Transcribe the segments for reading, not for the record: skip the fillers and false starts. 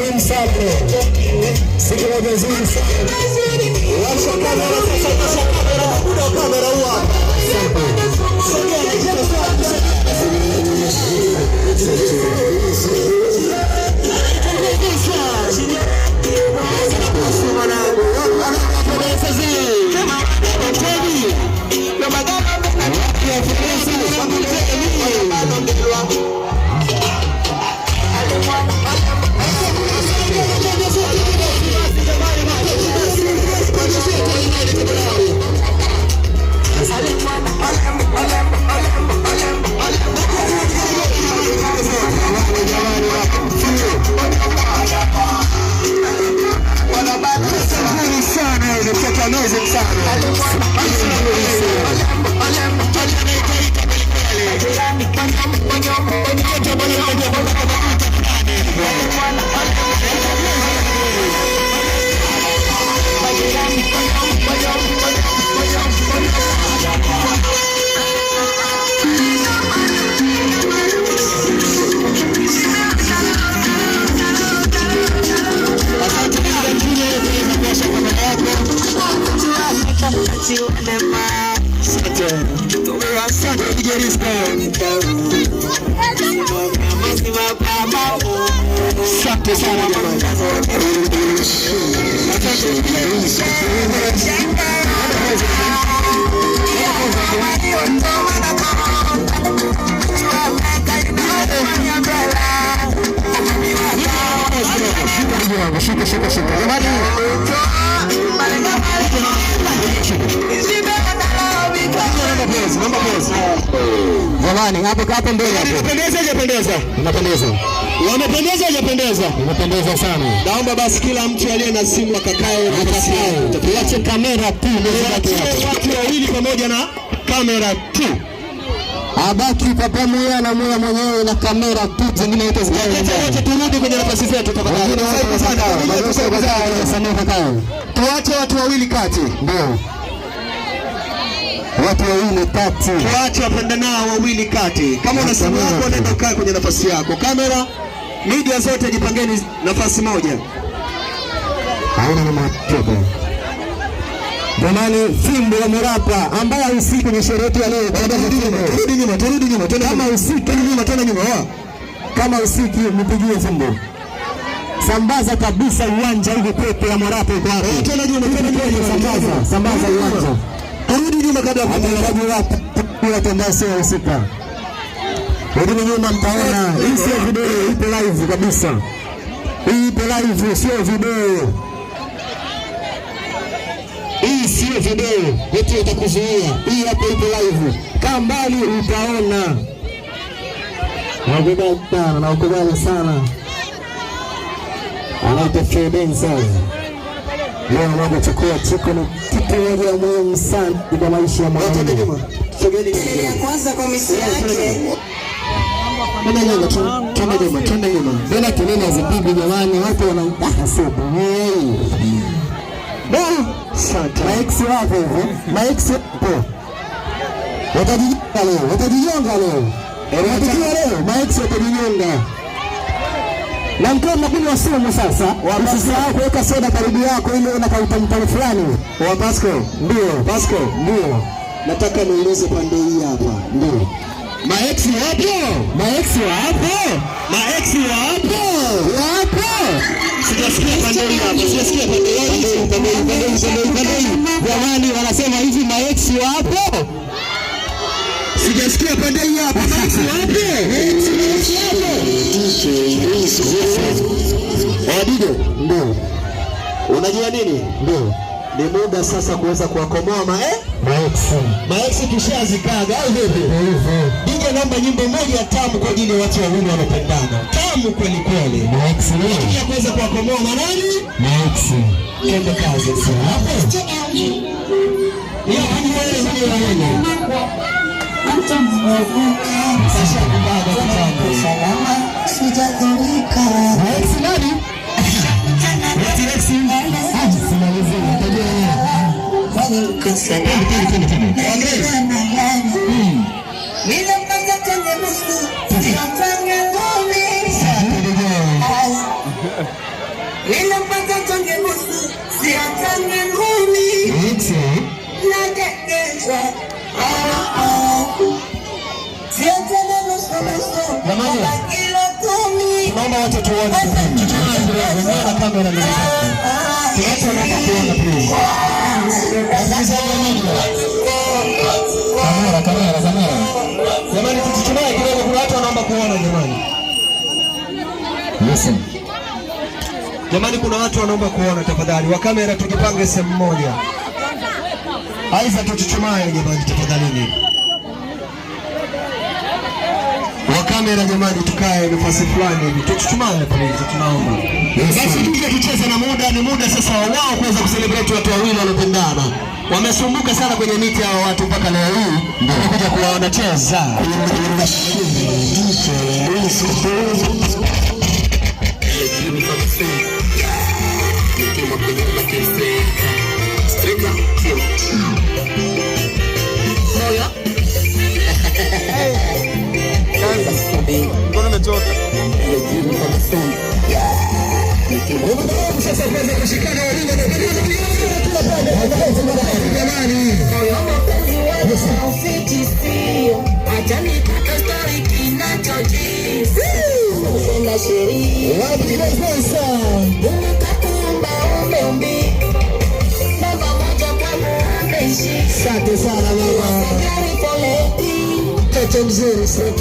Salim Sable. Siku moja nzuri sana. Washa kamera sasa, washa kamera, muda kamera huwa. Asante sana jamani. Jamani, hapo mbele hapo. Unapendeza hajapendeza? Unapendeza. Wamependeza hajapendeza? Unapendeza sana. Naomba basi kila mtu aliye na simu akakae nafasi yake. Tuache kamera tu watu wawili pamoja na kamera tu. Abaki papa moya na moya mwenyewe na kamera tu, zingine yote zikae. Wote turudi kwenye nafasi zetu tafadhali. Tuache watu wawili kati. Ndio. Watu wawili kati. Tuache wapendanao wawili kati. Kama una simu yako nenda ukae kwenye nafasi yako. Kamera, media zote jipangeni nafasi moja. Hauna na matope. Jamani, fimbo ya Mrapa ambaye usiki kwenye sherehe yetu ya leo. Turudi nyuma. Kama usiki nyuma tena nyuma. Kama usiki mpigie fimbo. Sambaza kabisa uwanja hivi pepe ya Mrapa iko hapo. Tena nyuma sambaza uwanja. Turudi nyuma kabla ya tenda sio usika. Turudi nyuma mtaona. Hii sio video, ipo live kabisa. Hii ipo live, sio video. Hii sio video, eti itakuzuia. Hii hapo ipo live. Kaa mbali utaona. Nakubali sana. Anaitwa Fredensa. Leo naomba chukua chiko ni kitu moja muhimu sana kwa maisha ya mwanadamu. Kwanza kwa misi yake. Twende nyuma. Bila kelele za bibi jamani, watu wanaitaka sopo. Asante. Maex wapo hivyo. Maex wapo. Watajinyonga leo. Maex watajinyonga. Na mkiwa mnakunywa sumu sasa, usisahau kuweka soda karibu yako ili uone kautamtamu fulani. Wa Pasco, ndio. Nataka niulize pande hii hapa. Ndio. Maex wapo? Sijasikia pande hii hapa. Pande hii. Jamani wanasema hivi maex wapo? Sijasikia pande hii hapa. Maex wapo? Wadigo, ndio. Unajua nini? Ndio. Ni muda sasa kuweza kuwakomoa Maex tushazikaga au vipi? Ndio. Naomba nyimbo moja tamu kwa ajili ya watu wawili wanapendana. Tamu kweli kweli. Maex ndio. Ili kuweza kuwakomoa nani? Maex. Kende kazi sasa. Hapo. Ni wewe. Sasa kubaba salama sijadhurika. Maex nani? Jamani, naomba watu tuone kamera ndio. Tuache na kuona please. Kamera. Jamani tuchuchumae kidogo, kuna watu wanaomba kuona jamani. Listen. Jamani kuna watu wanaomba kuona tafadhali. Wa kamera tujipange sehemu moja. Aiza tuchuchumae jamani tafadhali. Wa kamera jamani tukae nafasi fulani hivi. Tuchuchumae please tunaomba. Basi tucheze na muda, ni muda sasa wao kuweza kucelebrate watu wawili wanapendana. Wamesumbuka sana kwenye miti hao watu mpaka leo hii wamekuja kuwaona cheza. Sasa kuweza kushikana wawili asante sana mama. Mtoto mzuri sana.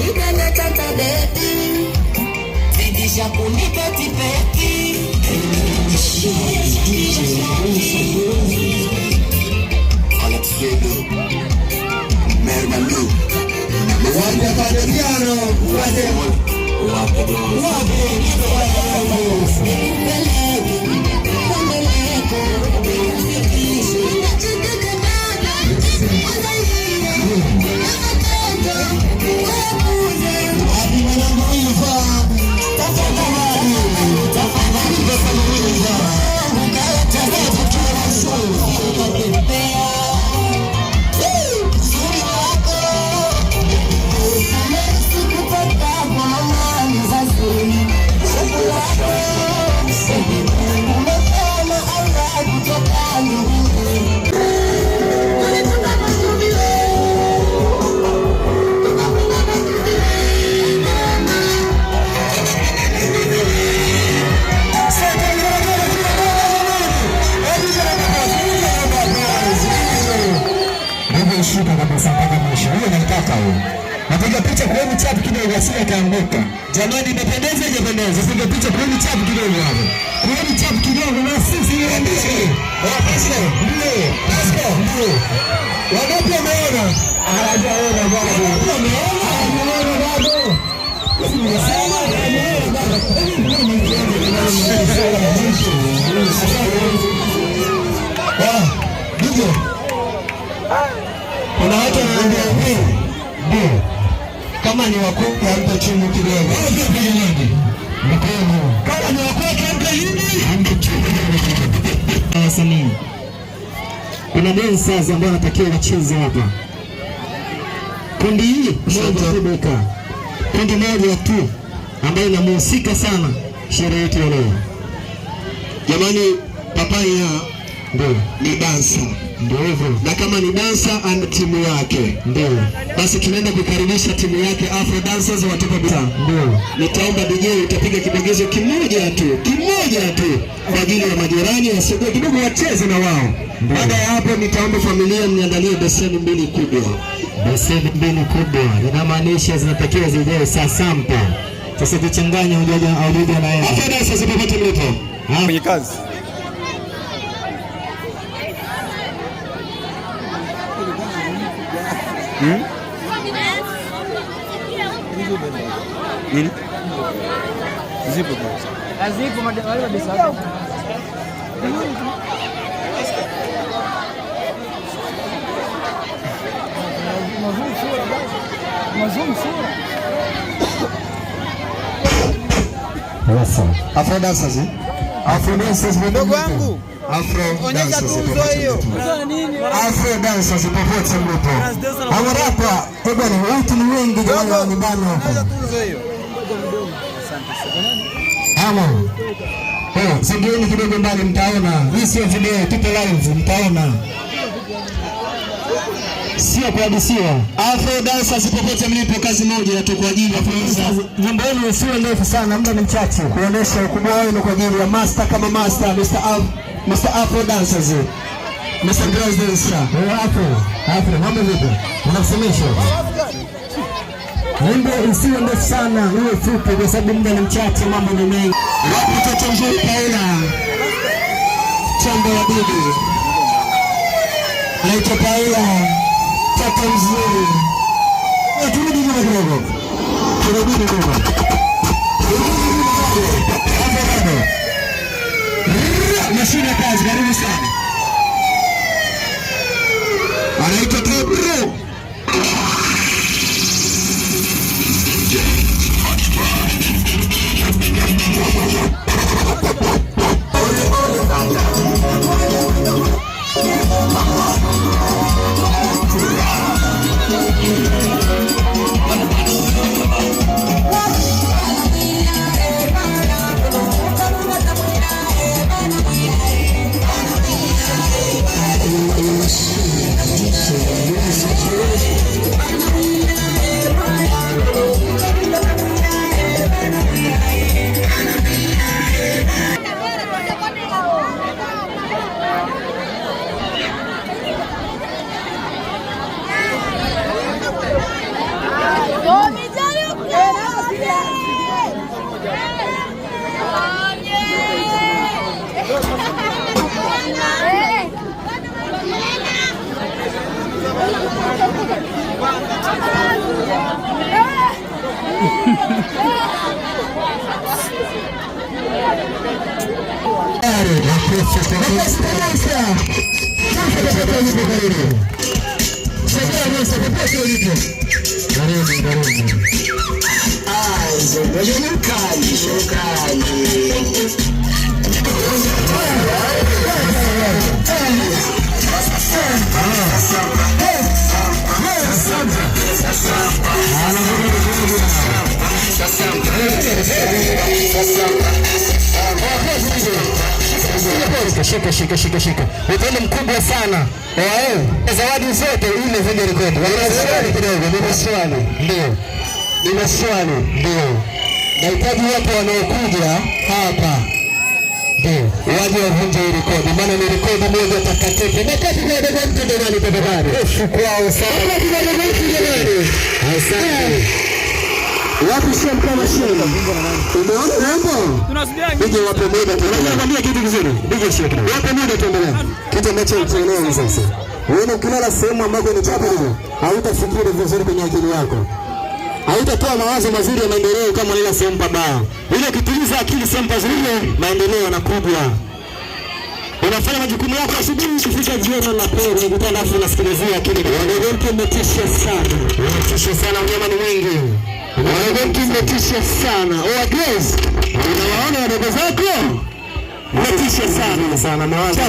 Shuka kabisa mpaka mwisho. Huyo nataka huyo. Napiga picha kwa hiyo chapu kidogo asije kaanguka. Jamani imependeza hajapendeza. Piga picha kwa hiyo chapu kidogo hapo. Kwa hiyo chapu kidogo na sisi niambie. Pastor, ndio. Pastor, ndio. Wangapi wameona? Hawajaona bado. Hawajaona bado. Nimesema hawajaona bado. Ndio. Kuna watu wanaambia ndio kama ni wakoka mpe chini kidogo. Kama ni wakoka mpe nini? Wasanii. Kuna dancers ambao wanatakiwa wacheze hapa. Kundi hili moja kundi moja tu ambayo inamhusika sana sherehe yetu leo. Jamani Papaya ndio ni dancer. Ndio hivyo. Na kama ni dancer ana timu yake. Ndio. Basi tunaenda kukaribisha timu yake Afro Dancers watoka bisa. Ndio. Nitaomba DJ utapiga kidogezo kimoja tu kwa ajili ya majirani wasogee kidogo wacheze na wao. Baada ya hapo nitaomba familia mniandalie beseni mbili kubwa. Beseni mbili kubwa. Inamaanisha zinatakiwa zijae saa sampa. Sasa tuchanganye ujaja na yeye. Afro Dancers popote mlipo. Kwenye kazi. Nini? Zipo kwa. Zipo wale wa desa. Mazum sura. Afro Dancers. Afro Dancers mdogo wangu. Afro Dancers popote mlipo. Hawarapa, bwana watu ni wengi bwana ni bana hapo. Amo. Sogeni kidogo mbali mtaona. Hii sio video, tupo live mtaona. sio kuhadisiwa. Afro dancers popote mlipo, kazi moja tu kwa ajili ya kuanza. Nyimbo yenu sio ndefu sana, muda ni mchache. Kuonesha ukubwa wenu kwa ajili ya master kama master, Mr. Afro dancers. Mr. President sir. Afro, mambo vipi? Unasemesha. Nyimbo isiyo ndefu sana, iwe fupi kwa sababu muda ni mchache, mambo ni mengi. Wapi mtoto mzuri Paula? Chombo wa bibi. Anaitwa Paula. Mtoto mzuri. Turudi nyuma kidogo. Turudi nyuma. Mashine kazi, karibu sana. Anaitwa Tobro. Shika. Upendo mkubwa sana. Zawadi zote ile vile rekodi. Swali kidogo, nina swali. Ndio. Nahitaji watu wanaokuja hapa. Ndio. Waje wavunje hii rekodi. Maana ni rekodi moja takatifu. Na kati ya ndio mtu ndio anatafakari. Shukrani sana. Asante. Wapi sio kama shida? Umeona hapo? Tunasikia. Nije wape muda tu. Unaniambia kitu kizuri. Nije shida kidogo. Wape muda tuendelee. Kitu ambacho tuelewe sasa. Wewe ukilala sehemu ambayo ni chafu hiyo, hautafikiri vizuri kwenye akili yako. Hautatoa mawazo mazuri ya maendeleo kama unalala sehemu pabaya. Ile ukituliza akili sehemu pazuri, maendeleo yanakuja. Unafanya majukumu yako asubuhi, ukifika jioni na pole, unakutana alafu unasikilizia akili. Wewe mtu umetisha sana. Umetisha sana, mnyama ni mwingi. Wewe mtu umetisha sana. Grace, unawaona wadogo zako? Umetisha sana mawazo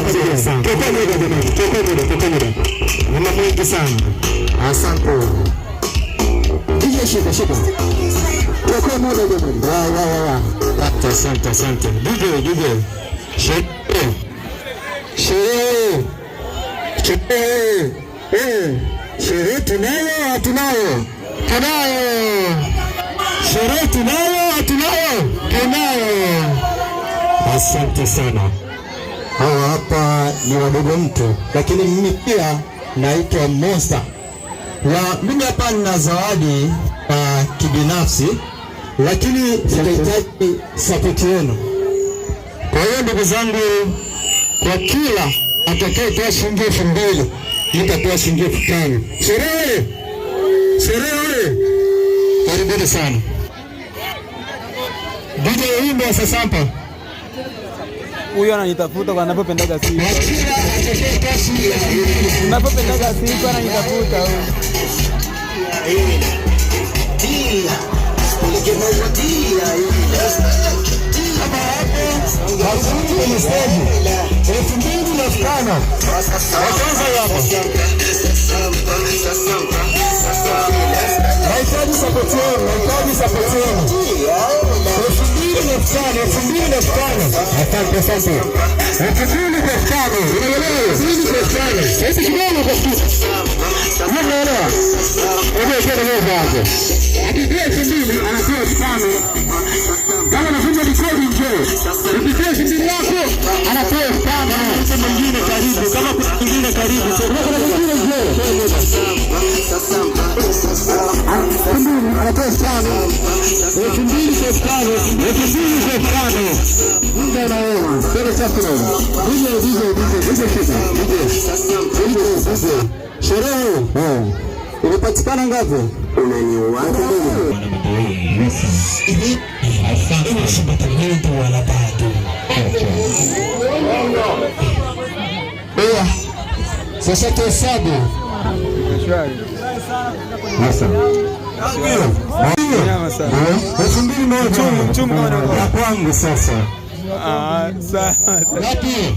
sana. Toka muda. Mama mwingi sana. Asante. Nije shika. Toka muda jamani. Wa. Asante. Nije. Sherehe tunayo. Sherehe tunayo. Asante sana. Hawa hapa ni wadogo mtu, lakini mimi pia naitwa Monster. Mimi hapa nina zawadi kibinafsi, lakini nitahitaji support yenu. Kwa hiyo ndugu zangu, kwa kila atakayetoa shilingi 2000 nitatoa shilingi 5000. Sherehe. Karibuni sana. DJ wimbo wa Sasampa. Huyo ananitafuta kwa anapopendaga siku. Anapopendaga siku ananitafuta huyo. Kama hapo hazuri kwenye stage 2500. Waanza hapa. Nahitaji support yenu. 2500. Asante. 2500. Unaelewa? 2500. Sasa kidogo kwa kitu. hapo. Akipewa 2000 anapewa 5. Kama unafanya rekodi njoo. Ukipewa 2000 yako anapewa 5. Mtu mwingine karibu, kama kuna mwingine karibu. Kuna mwingine njoo. Anapewa 5. 2000 kwa 5. 2000 kwa 5. Ndio naona. Sasa sasa naona. DJ. Sherehe. Umepatikana ngapi? Unaniuaza wala bado. Sasa tuhesabu. Sasa. Mchum kama ya kwangu sasa. Sawa. Ngapi?